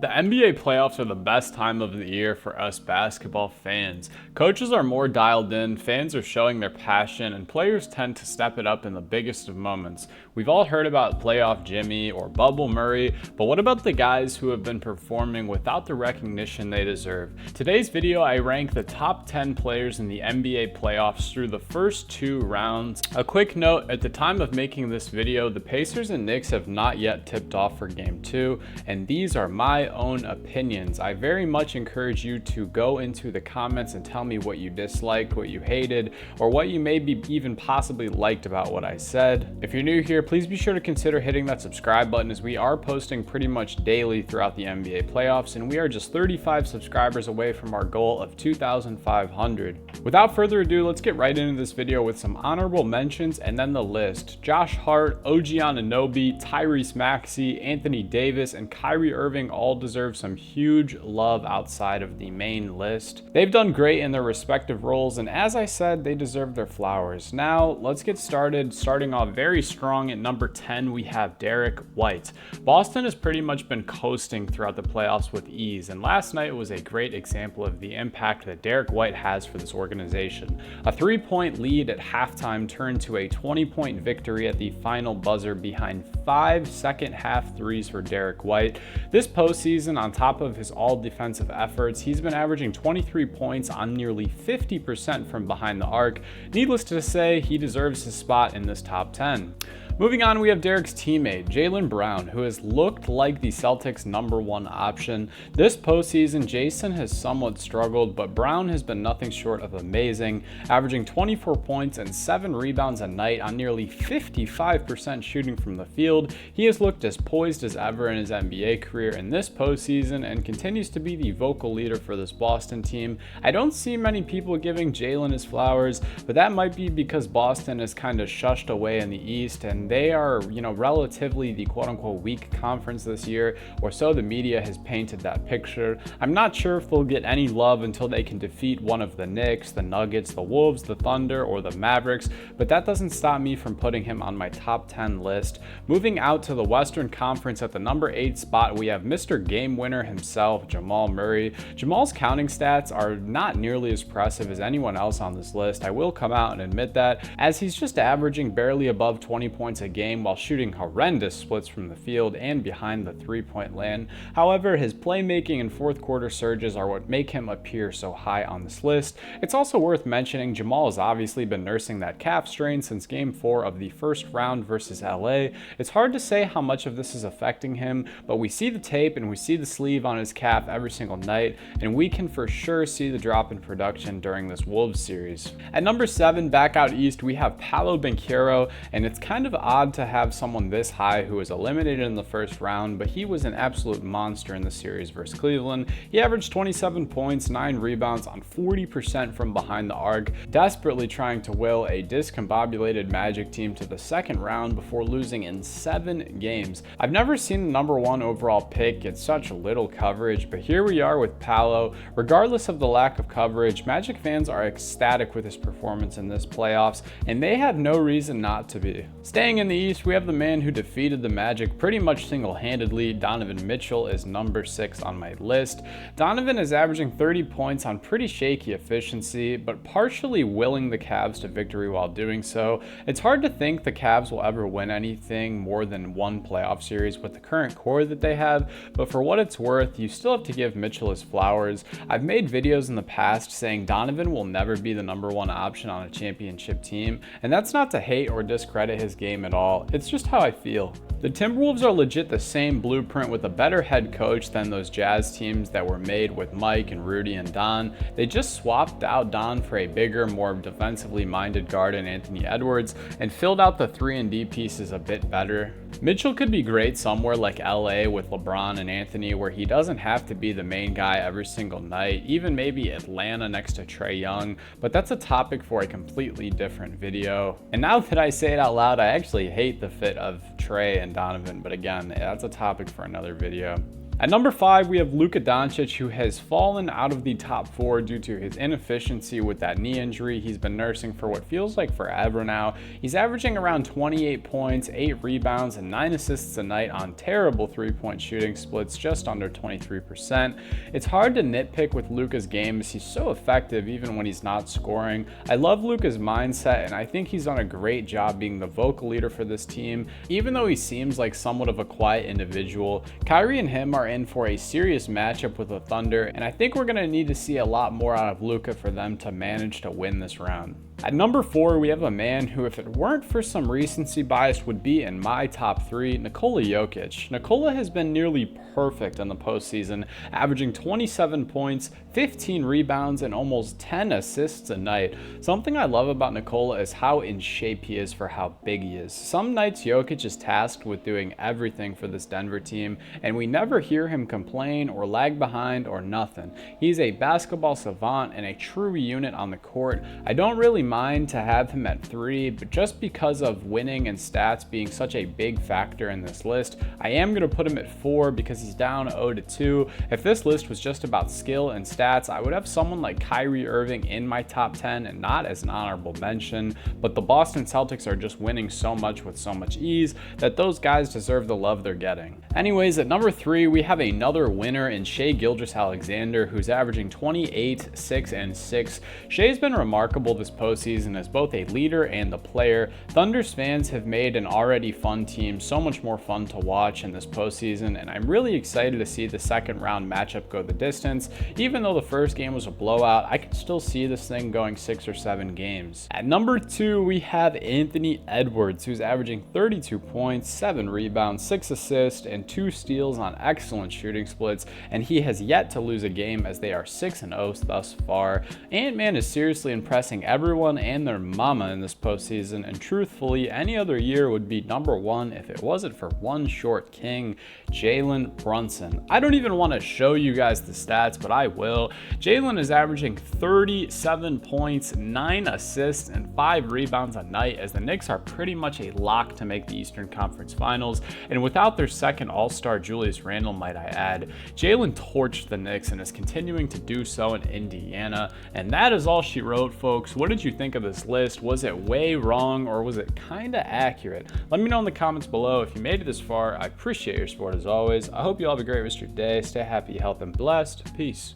The NBA playoffs are the best time of the year for us basketball fans. Coaches are more dialed in, fans are showing their passion, and players tend to step it up in the biggest of moments. We've all heard about playoff Jimmy or Bubble Murray, but what about the guys who have been performing without the recognition they deserve? Today's video, I rank the top 10 players in the NBA playoffs through the first two rounds. A quick note, at the time of making this video, the Pacers and Knicks have not yet tipped off for Game 2, and these are my own opinions. I very much encourage you to go into the comments and tell me what you disliked, what you hated, or what you maybe even possibly liked about what I said. If you're new here, please be sure to consider hitting that subscribe button, as we are posting pretty much daily throughout the NBA playoffs, and we are just 35 subscribers away from our goal of 2,500. Without further ado, let's get right into this video with some honorable mentions and then the list. Josh Hart, OG Anunoby, Tyrese Maxey, Anthony Davis, and Kyrie Irving all deserve some huge love outside of the main list. They've done great in their respective roles, and as I said, they deserve their flowers. Now, let's get started. Starting off very strong at number 10, we have Derek White. Boston has pretty much been coasting throughout the playoffs with ease, and last night was a great example of the impact that Derek White has for this organization. A 3-point lead at halftime turned to a 20-point victory at the final buzzer behind 5 second-half threes for Derek White. This postseason, on top of his all-defensive efforts, he's been averaging 23 points on nearly 50% from behind the arc. Needless to say, he deserves his spot in this top 10. Moving on, we have Derek's teammate, Jaylen Brown, who has looked like the Celtics' #1 option. This postseason, Jason has somewhat struggled, but Brown has been nothing short of amazing, averaging 24 points and 7 rebounds a night on nearly 55% shooting from the field. He has looked as poised as ever in his NBA career in this postseason and continues to be the vocal leader for this Boston team. I don't see many people giving Jaylen his flowers, but that might be because Boston is kind of shushed away in the East, and they are, relatively the quote-unquote weak conference this year, or so the media has painted that picture. I'm not sure if they'll get any love until they can defeat one of the Knicks, the Nuggets, the Wolves, the Thunder, or the Mavericks, but that doesn't stop me from putting him on my top 10 list. Moving out to the Western Conference, at the number 8 spot, we have Mr. Game Winner himself, Jamal Murray. Jamal's counting stats are not nearly as impressive as anyone else on this list. I will come out and admit that, as he's just averaging barely above 20 points a game while shooting horrendous splits from the field and behind the three-point land. However, his playmaking and fourth quarter surges are what make him appear so high on this list. It's also worth mentioning Jamal has obviously been nursing that calf strain since Game 4 of the first round versus LA. It's hard to say how much of this is affecting him, but we see the tape and we see the sleeve on his calf every single night, and we can for sure see the drop in production during this Wolves series. At number 7, back out east, we have Paolo Banchero, and it's kind of odd to have someone this high who was eliminated in the first round, but he was an absolute monster in the series versus Cleveland. He averaged 27 points, 9 rebounds on 40% from behind the arc, desperately trying to will a discombobulated Magic team to the second round before losing in 7 games. I've never seen the #1 overall pick get such little coverage, but here we are with Paolo. Regardless of the lack of coverage, Magic fans are ecstatic with his performance in this playoffs, and they have no reason not to be. Staying in the East, we have the man who defeated the Magic pretty much single-handedly. Donovan Mitchell is number 6 on my list. Donovan is averaging 30 points on pretty shaky efficiency, but partially willing the Cavs to victory while doing so. It's hard to think the Cavs will ever win anything more than one playoff series with the current core that they have, but for what it's worth, you still have to give Mitchell his flowers. I've made videos in the past saying Donovan will never be the #1 option on a championship team, and that's not to hate or discredit his game at all. It's just how I feel. The Timberwolves are legit the same blueprint with a better head coach than those Jazz teams that were made with Mike and Rudy and Don. They just swapped out Don for a bigger, more defensively minded guard in Anthony Edwards and filled out the 3-and-D pieces a bit better. Mitchell could be great somewhere like LA with LeBron and Anthony, where he doesn't have to be the main guy every single night, even maybe Atlanta next to Trae Young, but that's a topic for a completely different video. And now that I say it out loud, I actually hate the fit of Trae and Donovan, but again, that's a topic for another video. At number 5, we have Luka Doncic, who has fallen out of the top 4 due to his inefficiency with that knee injury he's been nursing for what feels like forever now. He's averaging around 28 points, 8 rebounds, and 9 assists a night on terrible three-point shooting splits, just under 23%. It's hard to nitpick with Luka's game as he's so effective even when he's not scoring. I love Luka's mindset, and I think he's done a great job being the vocal leader for this team. Even though he seems like somewhat of a quiet individual, Kyrie and him are in for a serious matchup with the Thunder, and I think we're going to need to see a lot more out of Luka for them to manage to win this round. At number 4, we have a man who, if it weren't for some recency bias, would be in my top 3, Nikola Jokic. Nikola has been nearly perfect in the postseason, averaging 27 points, 15 rebounds, and almost 10 assists a night. Something I love about Nikola is how in shape he is for how big he is. Some nights Jokic is tasked with doing everything for this Denver team, and we never hear him complain or lag behind or nothing. He's a basketball savant and a true unit on the court. I don't really mind to have him at 3, but just because of winning and stats being such a big factor in this list, I am going to put him at 4 because he's down 0-2. If this list was just about skill and stats, I would have someone like Kyrie Irving in my top 10 and not as an honorable mention, but the Boston Celtics are just winning so much with so much ease that those guys deserve the love they're getting. Anyways, at number 3, we have another winner in Shai Gilgeous-Alexander, who's averaging 28, 6, and 6. Shai's been remarkable this postseason as both a leader and a player. Thunder's fans have made an already fun team so much more fun to watch in this postseason, and I'm really excited to see the second round matchup go the distance. Even though the first game was a blowout, I can still see this thing going 6 or 7 games. At number 2, we have Anthony Edwards, who's averaging 32 points, 7 rebounds, 6 assists, and 2 steals on excellent shooting splits, and he has yet to lose a game as they are 6-0 thus far. Ant-Man is seriously impressing everyone and their mama in this postseason, and truthfully, any other year would be number 1 if it wasn't for one short king, Jalen Brunson. I don't even want to show you guys the stats, but I will. Jalen is averaging 37 points, 9 assists, and 5 rebounds a night as the Knicks are pretty much a lock to make the Eastern Conference Finals, and without their second All-Star Julius Randle, might I add, Jalen torched the Knicks and is continuing to do so in Indiana. And that is all she wrote, folks. What did you think of this list? Was it way wrong or was it kind of accurate? Let me know in the comments below. If you made it this far, I appreciate your support as always. I hope you all have a great rest of your day. Stay happy, healthy, and blessed. Peace.